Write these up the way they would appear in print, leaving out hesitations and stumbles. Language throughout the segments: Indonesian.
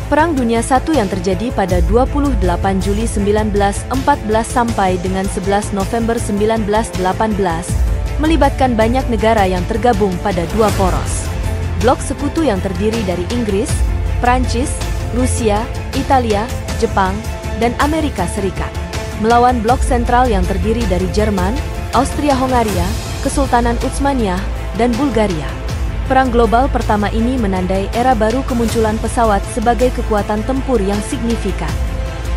Perang Dunia I yang terjadi pada 28 Juli 1914 sampai dengan 11 November 1918 melibatkan banyak negara yang tergabung pada dua poros. Blok sekutu yang terdiri dari Inggris, Prancis, Rusia, Italia, Jepang, dan Amerika Serikat, melawan blok sentral yang terdiri dari Jerman, Austria-Hongaria, Kesultanan Utsmaniyah, dan Bulgaria. Perang global pertama ini menandai era baru kemunculan pesawat sebagai kekuatan tempur yang signifikan.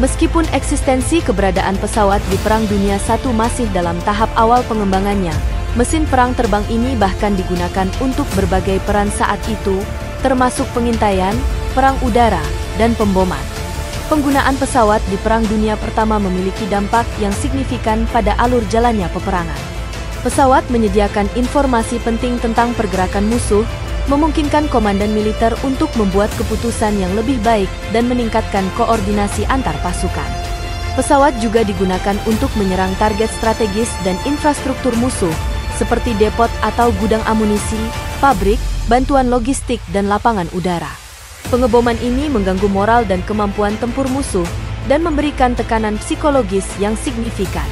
Meskipun eksistensi keberadaan pesawat di Perang Dunia I masih dalam tahap awal pengembangannya, mesin perang terbang ini bahkan digunakan untuk berbagai peran saat itu, termasuk pengintaian, perang udara, dan pemboman. Penggunaan pesawat di Perang Dunia Pertama memiliki dampak yang signifikan pada alur jalannya peperangan. Pesawat menyediakan informasi penting tentang pergerakan musuh, memungkinkan komandan militer untuk membuat keputusan yang lebih baik dan meningkatkan koordinasi antar pasukan. Pesawat juga digunakan untuk menyerang target strategis dan infrastruktur musuh, seperti depot atau gudang amunisi, pabrik, bantuan logistik, dan lapangan udara. Pengeboman ini mengganggu moral dan kemampuan tempur musuh dan memberikan tekanan psikologis yang signifikan.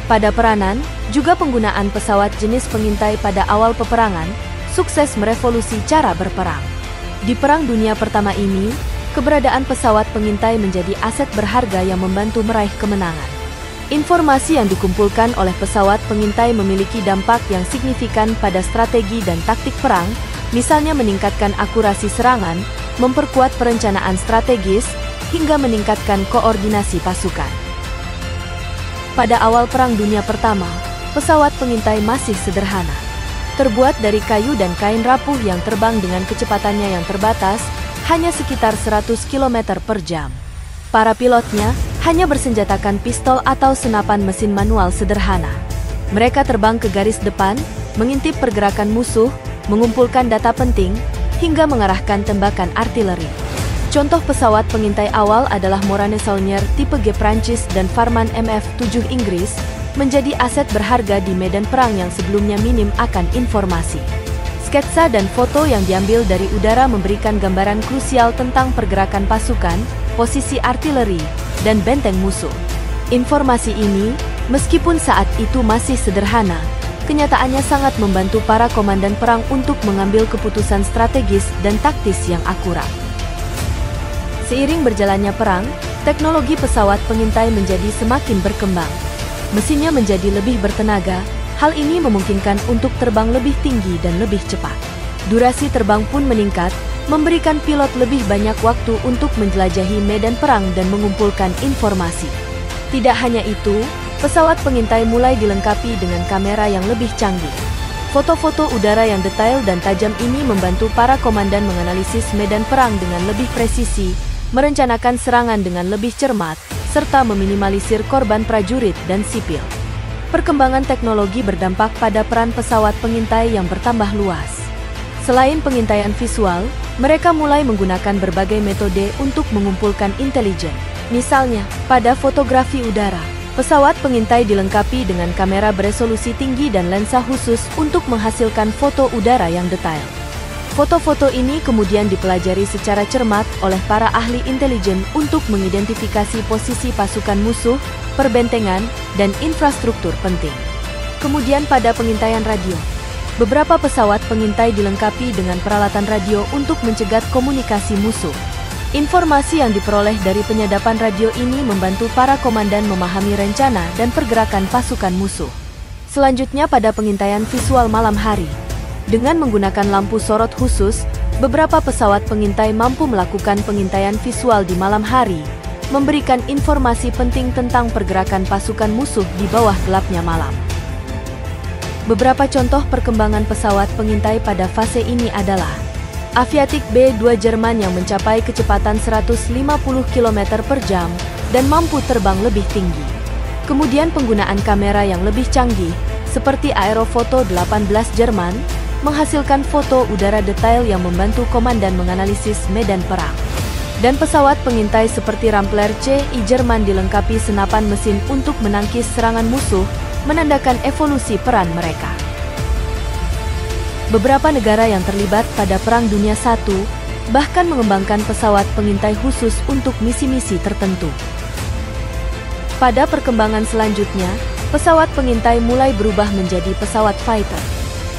Pada peranan, juga penggunaan pesawat jenis pengintai pada awal peperangan sukses merevolusi cara berperang. Di Perang Dunia Pertama ini, keberadaan pesawat pengintai menjadi aset berharga yang membantu meraih kemenangan. Informasi yang dikumpulkan oleh pesawat pengintai memiliki dampak yang signifikan pada strategi dan taktik perang, misalnya meningkatkan akurasi serangan, memperkuat perencanaan strategis, hingga meningkatkan koordinasi pasukan. Pada awal Perang Dunia Pertama, pesawat pengintai masih sederhana. Terbuat dari kayu dan kain rapuh yang terbang dengan kecepatannya yang terbatas, hanya sekitar 100 km per jam. Para pilotnya hanya bersenjatakan pistol atau senapan mesin manual sederhana. Mereka terbang ke garis depan, mengintip pergerakan musuh, mengumpulkan data penting, hingga mengarahkan tembakan artileri. Contoh pesawat pengintai awal adalah Morane Saulnier tipe G Prancis dan Farman MF-7 Inggris, menjadi aset berharga di medan perang yang sebelumnya minim akan informasi. Sketsa dan foto yang diambil dari udara memberikan gambaran krusial tentang pergerakan pasukan, posisi artileri, dan benteng musuh. Informasi ini, meskipun saat itu masih sederhana, kenyataannya sangat membantu para komandan perang untuk mengambil keputusan strategis dan taktis yang akurat. Seiring berjalannya perang, teknologi pesawat pengintai menjadi semakin berkembang. Mesinnya menjadi lebih bertenaga, hal ini memungkinkan untuk terbang lebih tinggi dan lebih cepat. Durasi terbang pun meningkat, memberikan pilot lebih banyak waktu untuk menjelajahi medan perang dan mengumpulkan informasi. Tidak hanya itu, pesawat pengintai mulai dilengkapi dengan kamera yang lebih canggih. Foto-foto udara yang detail dan tajam ini membantu para komandan menganalisis medan perang dengan lebih presisi, merencanakan serangan dengan lebih cermat, serta meminimalisir korban prajurit dan sipil. Perkembangan teknologi berdampak pada peran pesawat pengintai yang bertambah luas. Selain pengintaian visual, mereka mulai menggunakan berbagai metode untuk mengumpulkan intelijen. Misalnya, pada fotografi udara, pesawat pengintai dilengkapi dengan kamera beresolusi tinggi dan lensa khusus untuk menghasilkan foto udara yang detail. Foto-foto ini kemudian dipelajari secara cermat oleh para ahli intelijen untuk mengidentifikasi posisi pasukan musuh, perbentengan, dan infrastruktur penting. Kemudian pada pengintaian radio, beberapa pesawat pengintai dilengkapi dengan peralatan radio untuk mencegat komunikasi musuh. Informasi yang diperoleh dari penyadapan radio ini membantu para komandan memahami rencana dan pergerakan pasukan musuh. Selanjutnya pada pengintaian visual malam hari. Dengan menggunakan lampu sorot khusus, beberapa pesawat pengintai mampu melakukan pengintaian visual di malam hari, memberikan informasi penting tentang pergerakan pasukan musuh di bawah gelapnya malam. Beberapa contoh perkembangan pesawat pengintai pada fase ini adalah Aviatik B-2 Jerman yang mencapai kecepatan 150 km per jam dan mampu terbang lebih tinggi. Kemudian penggunaan kamera yang lebih canggih, seperti Aerofoto 18 Jerman, menghasilkan foto udara detail yang membantu komandan menganalisis medan perang. Dan pesawat pengintai seperti Rampler CI Jerman dilengkapi senapan mesin untuk menangkis serangan musuh, menandakan evolusi peran mereka. Beberapa negara yang terlibat pada Perang Dunia I bahkan mengembangkan pesawat pengintai khusus untuk misi-misi tertentu. Pada perkembangan selanjutnya, pesawat pengintai mulai berubah menjadi pesawat fighter.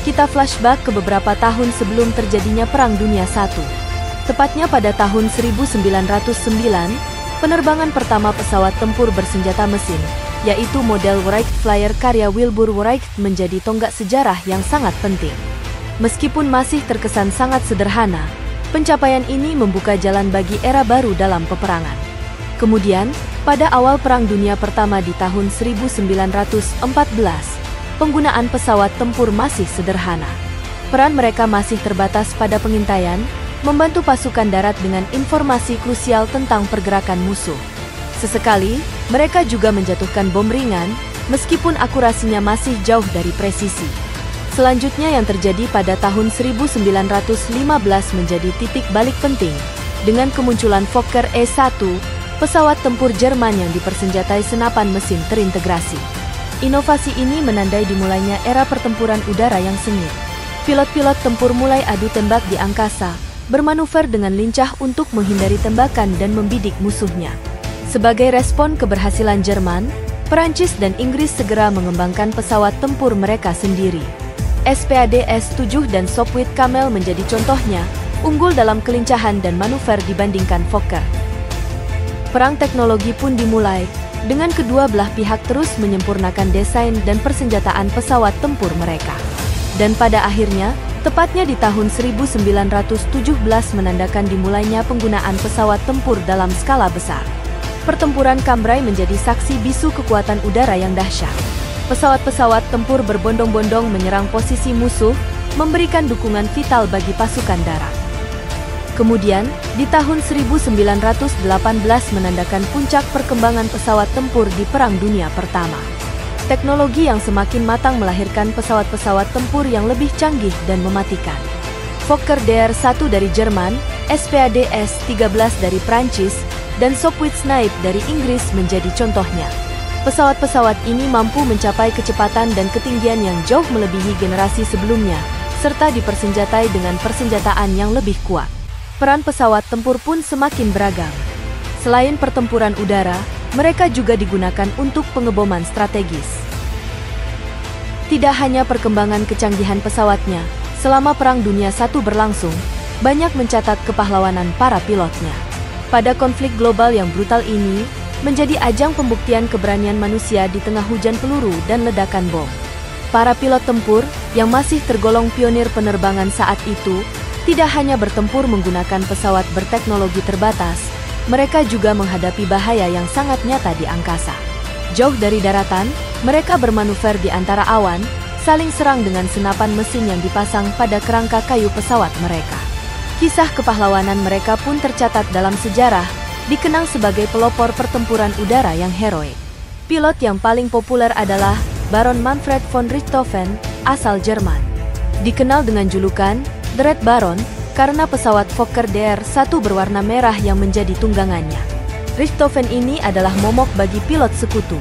Kita flashback ke beberapa tahun sebelum terjadinya Perang Dunia I. Tepatnya pada tahun 1909, penerbangan pertama pesawat tempur bersenjata mesin, yaitu model Wright Flyer karya Wilbur Wright, menjadi tonggak sejarah yang sangat penting. Meskipun masih terkesan sangat sederhana, pencapaian ini membuka jalan bagi era baru dalam peperangan. Kemudian, pada awal Perang Dunia Pertama di tahun 1914, penggunaan pesawat tempur masih sederhana. Peran mereka masih terbatas pada pengintaian, membantu pasukan darat dengan informasi krusial tentang pergerakan musuh. Sesekali, mereka juga menjatuhkan bom ringan, meskipun akurasinya masih jauh dari presisi. Selanjutnya yang terjadi pada tahun 1915 menjadi titik balik penting, dengan kemunculan Fokker E-1, pesawat tempur Jerman yang dipersenjatai senapan mesin terintegrasi. Inovasi ini menandai dimulainya era pertempuran udara yang sengit. Pilot-pilot tempur mulai adu tembak di angkasa, bermanuver dengan lincah untuk menghindari tembakan dan membidik musuhnya. Sebagai respon keberhasilan Jerman, Perancis dan Inggris segera mengembangkan pesawat tempur mereka sendiri. SPAD-S-7 dan Sopwith Camel menjadi contohnya, unggul dalam kelincahan dan manuver dibandingkan Fokker. Perang teknologi pun dimulai, dengan kedua belah pihak terus menyempurnakan desain dan persenjataan pesawat tempur mereka. Dan pada akhirnya, tepatnya di tahun 1917 menandakan dimulainya penggunaan pesawat tempur dalam skala besar. Pertempuran Cambrai menjadi saksi bisu kekuatan udara yang dahsyat. Pesawat-pesawat tempur berbondong-bondong menyerang posisi musuh, memberikan dukungan vital bagi pasukan darat. Kemudian, di tahun 1918 menandakan puncak perkembangan pesawat tempur di Perang Dunia Pertama. Teknologi yang semakin matang melahirkan pesawat-pesawat tempur yang lebih canggih dan mematikan. Fokker DR-1 dari Jerman, SPAD-S-13 dari Prancis, dan Sopwith Snipe dari Inggris menjadi contohnya. Pesawat-pesawat ini mampu mencapai kecepatan dan ketinggian yang jauh melebihi generasi sebelumnya, serta dipersenjatai dengan persenjataan yang lebih kuat. Peran pesawat tempur pun semakin beragam. Selain pertempuran udara, mereka juga digunakan untuk pengeboman strategis. Tidak hanya perkembangan kecanggihan pesawatnya, selama Perang Dunia I berlangsung, banyak mencatat kepahlawanan para pilotnya. Pada konflik global yang brutal ini, menjadi ajang pembuktian keberanian manusia di tengah hujan peluru dan ledakan bom. Para pilot tempur, yang masih tergolong pionir penerbangan saat itu, tidak hanya bertempur menggunakan pesawat berteknologi terbatas, mereka juga menghadapi bahaya yang sangat nyata di angkasa. Jauh dari daratan, mereka bermanuver di antara awan, saling serang dengan senapan mesin yang dipasang pada kerangka kayu pesawat mereka. Kisah kepahlawanan mereka pun tercatat dalam sejarah, dikenang sebagai pelopor pertempuran udara yang heroik. Pilot yang paling populer adalah Baron Manfred von Richthofen, asal Jerman. Dikenal dengan julukan The Red Baron karena pesawat Fokker DR-1 berwarna merah yang menjadi tunggangannya. Richthofen ini adalah momok bagi pilot sekutu.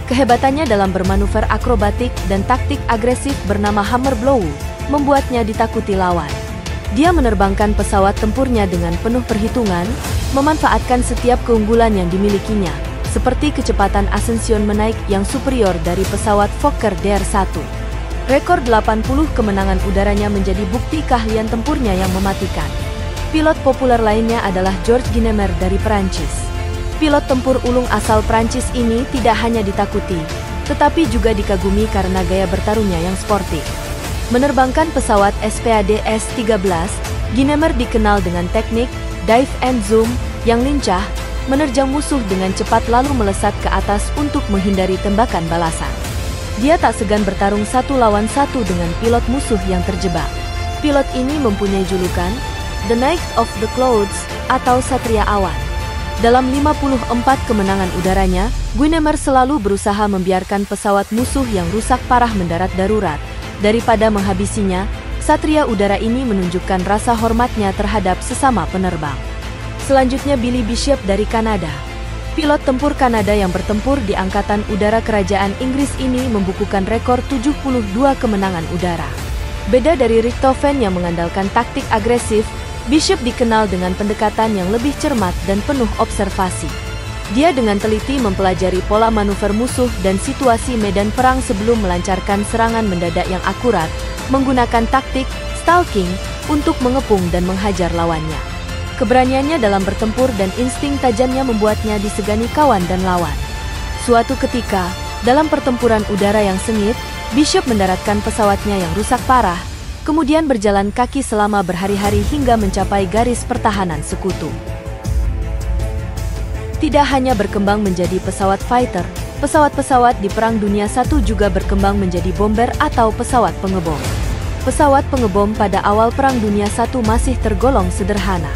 Kehebatannya dalam bermanuver akrobatik dan taktik agresif bernama Hammer Blow membuatnya ditakuti lawan. Dia menerbangkan pesawat tempurnya dengan penuh perhitungan, memanfaatkan setiap keunggulan yang dimilikinya, seperti kecepatan ascension menaik yang superior dari pesawat Fokker DR-1. Rekor 80 kemenangan udaranya menjadi bukti keahlian tempurnya yang mematikan. Pilot populer lainnya adalah Georges Guynemer dari Perancis. Pilot tempur ulung asal Prancis ini tidak hanya ditakuti, tetapi juga dikagumi karena gaya bertarungnya yang sportif. Menerbangkan pesawat SPAD-S-13, Guynemer dikenal dengan teknik dive and zoom yang lincah, menerjang musuh dengan cepat lalu melesat ke atas untuk menghindari tembakan balasan. Dia tak segan bertarung satu lawan satu dengan pilot musuh yang terjebak. Pilot ini mempunyai julukan The Knight of the Clouds atau Satria Awan. Dalam 54 kemenangan udaranya, Guynemer selalu berusaha membiarkan pesawat musuh yang rusak parah mendarat darurat. Daripada menghabisinya, Satria Udara ini menunjukkan rasa hormatnya terhadap sesama penerbang. Selanjutnya Billy Bishop dari Kanada. Pilot tempur Kanada yang bertempur di Angkatan Udara Kerajaan Inggris ini membukukan rekor 72 kemenangan udara. Beda dari Richthofen yang mengandalkan taktik agresif, Bishop dikenal dengan pendekatan yang lebih cermat dan penuh observasi. Dia dengan teliti mempelajari pola manuver musuh dan situasi medan perang sebelum melancarkan serangan mendadak yang akurat, menggunakan taktik stalking untuk mengepung dan menghajar lawannya. Keberaniannya dalam bertempur dan insting tajamnya membuatnya disegani kawan dan lawan. Suatu ketika, dalam pertempuran udara yang sengit, Bishop mendaratkan pesawatnya yang rusak parah, kemudian berjalan kaki selama berhari-hari hingga mencapai garis pertahanan sekutu. Tidak hanya berkembang menjadi pesawat fighter, pesawat-pesawat di Perang Dunia I juga berkembang menjadi bomber atau pesawat pengebom. Pesawat pengebom pada awal Perang Dunia I masih tergolong sederhana.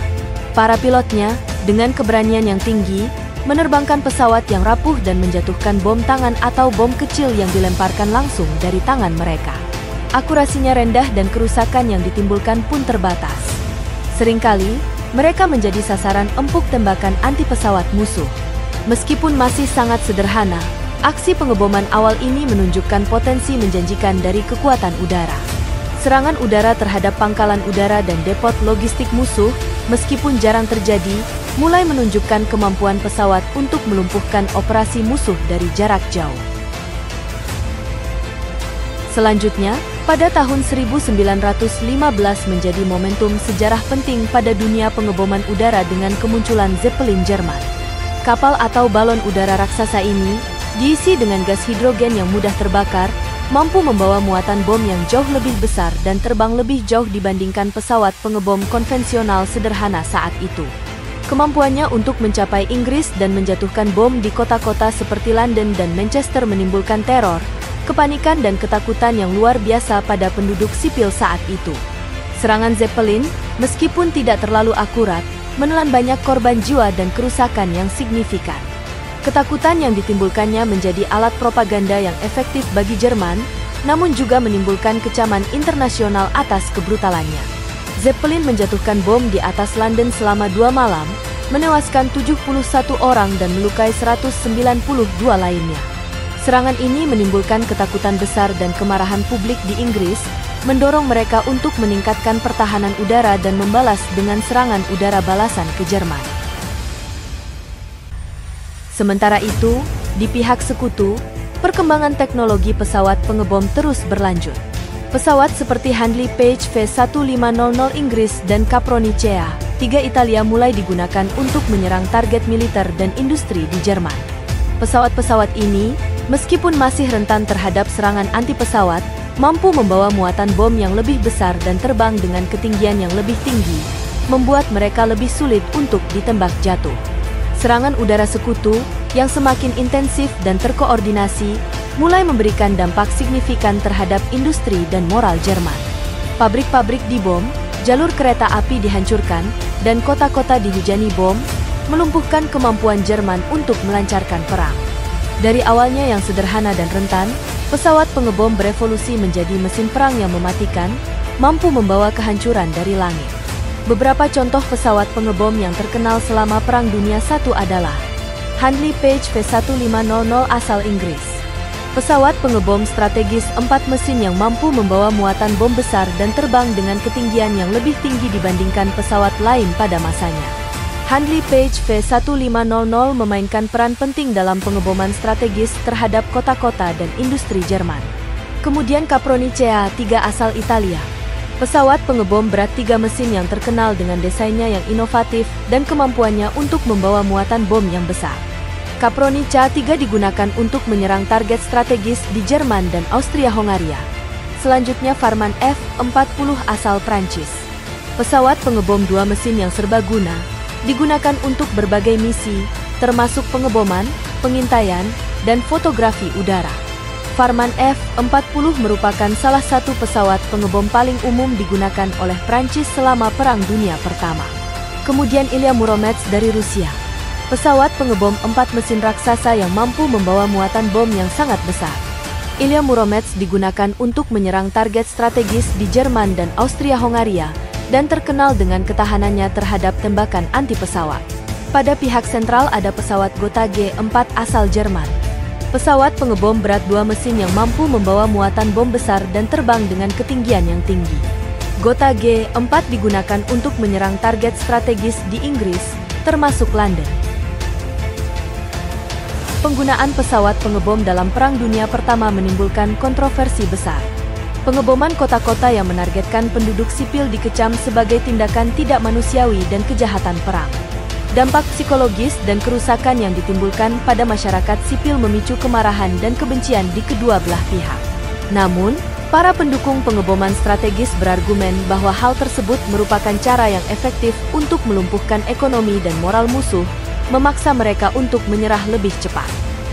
Para pilotnya, dengan keberanian yang tinggi, menerbangkan pesawat yang rapuh dan menjatuhkan bom tangan atau bom kecil yang dilemparkan langsung dari tangan mereka. Akurasinya rendah dan kerusakan yang ditimbulkan pun terbatas. Seringkali, mereka menjadi sasaran empuk tembakan anti pesawat musuh. Meskipun masih sangat sederhana, aksi pengeboman awal ini menunjukkan potensi menjanjikan dari kekuatan udara. Serangan udara terhadap pangkalan udara dan depot logistik musuh, meskipun jarang terjadi, mulai menunjukkan kemampuan pesawat untuk melumpuhkan operasi musuh dari jarak jauh. Selanjutnya, pada tahun 1915 menjadi momentum sejarah penting pada dunia pengeboman udara dengan kemunculan Zeppelin Jerman. Kapal atau balon udara raksasa ini, diisi dengan gas hidrogen yang mudah terbakar, mampu membawa muatan bom yang jauh lebih besar dan terbang lebih jauh dibandingkan pesawat pengebom konvensional sederhana saat itu. Kemampuannya untuk mencapai Inggris dan menjatuhkan bom di kota-kota seperti London dan Manchester menimbulkan teror, kepanikan dan ketakutan yang luar biasa pada penduduk sipil saat itu. Serangan Zeppelin, meskipun tidak terlalu akurat, menelan banyak korban jiwa dan kerusakan yang signifikan. Ketakutan yang ditimbulkannya menjadi alat propaganda yang efektif bagi Jerman, namun juga menimbulkan kecaman internasional atas kebrutalannya. Zeppelin menjatuhkan bom di atas London selama 2 malam, menewaskan 71 orang dan melukai 192 lainnya. Serangan ini menimbulkan ketakutan besar dan kemarahan publik di Inggris, mendorong mereka untuk meningkatkan pertahanan udara dan membalas dengan serangan udara balasan ke Jerman. Sementara itu, di pihak sekutu, perkembangan teknologi pesawat pengebom terus berlanjut. Pesawat seperti Handley Page V1500 Inggris dan Capronicea 3 Italia mulai digunakan untuk menyerang target militer dan industri di Jerman. Pesawat-pesawat ini, meskipun masih rentan terhadap serangan anti-pesawat, mampu membawa muatan bom yang lebih besar dan terbang dengan ketinggian yang lebih tinggi, membuat mereka lebih sulit untuk ditembak jatuh. Serangan udara sekutu, yang semakin intensif dan terkoordinasi, mulai memberikan dampak signifikan terhadap industri dan moral Jerman. Pabrik-pabrik dibom, jalur kereta api dihancurkan, dan kota-kota dihujani bom, melumpuhkan kemampuan Jerman untuk melancarkan perang. Dari awalnya yang sederhana dan rentan, pesawat pengebom berevolusi menjadi mesin perang yang mematikan, mampu membawa kehancuran dari langit. Beberapa contoh pesawat pengebom yang terkenal selama Perang Dunia I adalah Handley Page V1500 asal Inggris. Pesawat pengebom strategis 4 mesin yang mampu membawa muatan bom besar dan terbang dengan ketinggian yang lebih tinggi dibandingkan pesawat lain pada masanya. Handley Page V1500 memainkan peran penting dalam pengeboman strategis terhadap kota-kota dan industri Jerman. Kemudian Capronicea 3 asal Italia. Pesawat pengebom berat 3 mesin yang terkenal dengan desainnya yang inovatif dan kemampuannya untuk membawa muatan bom yang besar. Capronicea 3 digunakan untuk menyerang target strategis di Jerman dan Austria-Hongaria. Selanjutnya Farman F-40 asal Prancis. Pesawat pengebom 2 mesin yang serbaguna, digunakan untuk berbagai misi, termasuk pengeboman, pengintaian, dan fotografi udara. Farman F-40 merupakan salah satu pesawat pengebom paling umum digunakan oleh Prancis selama Perang Dunia Pertama. Kemudian Ilya Muromets dari Rusia. Pesawat pengebom 4 mesin raksasa yang mampu membawa muatan bom yang sangat besar. Ilya Muromets digunakan untuk menyerang target strategis di Jerman dan Austria-Hongaria, dan terkenal dengan ketahanannya terhadap tembakan anti-pesawat. Pada pihak sentral ada pesawat Gotha G4 asal Jerman. Pesawat pengebom berat 2 mesin yang mampu membawa muatan bom besar dan terbang dengan ketinggian yang tinggi. Gotha G4 digunakan untuk menyerang target strategis di Inggris, termasuk London. Penggunaan pesawat pengebom dalam Perang Dunia Pertama menimbulkan kontroversi besar. Pengeboman kota-kota yang menargetkan penduduk sipil dikecam sebagai tindakan tidak manusiawi dan kejahatan perang. Dampak psikologis dan kerusakan yang ditimbulkan pada masyarakat sipil memicu kemarahan dan kebencian di kedua belah pihak. Namun, para pendukung pengeboman strategis berargumen bahwa hal tersebut merupakan cara yang efektif untuk melumpuhkan ekonomi dan moral musuh, memaksa mereka untuk menyerah lebih cepat.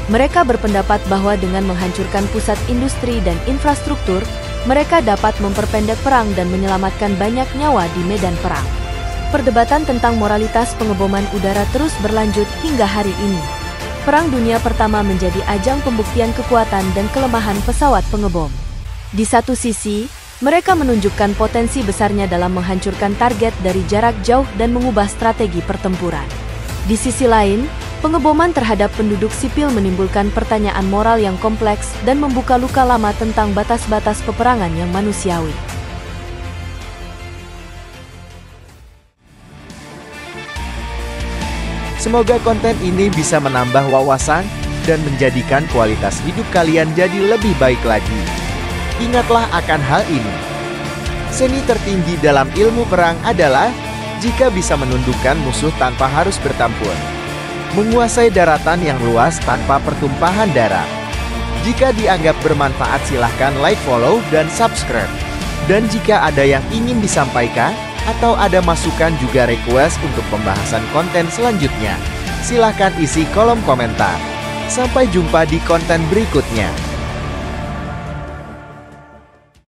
Mereka berpendapat bahwa dengan menghancurkan pusat industri dan infrastruktur, mereka dapat memperpendek perang dan menyelamatkan banyak nyawa di medan perang. Perdebatan tentang moralitas pengeboman udara terus berlanjut hingga hari ini. Perang Dunia Pertama menjadi ajang pembuktian kekuatan dan kelemahan pesawat pengebom. Di satu sisi, mereka menunjukkan potensi besarnya dalam menghancurkan target dari jarak jauh dan mengubah strategi pertempuran. Di sisi lain, pengeboman terhadap penduduk sipil menimbulkan pertanyaan moral yang kompleks dan membuka luka lama tentang batas-batas peperangan yang manusiawi. Semoga konten ini bisa menambah wawasan dan menjadikan kualitas hidup kalian jadi lebih baik lagi. Ingatlah akan hal ini. Seni tertinggi dalam ilmu perang adalah jika bisa menundukkan musuh tanpa harus bertempur. Menguasai daratan yang luas tanpa pertumpahan darah. Jika dianggap bermanfaat silahkan like, follow, dan subscribe. Dan jika ada yang ingin disampaikan, atau ada masukan juga request untuk pembahasan konten selanjutnya, silahkan isi kolom komentar. Sampai jumpa di konten berikutnya.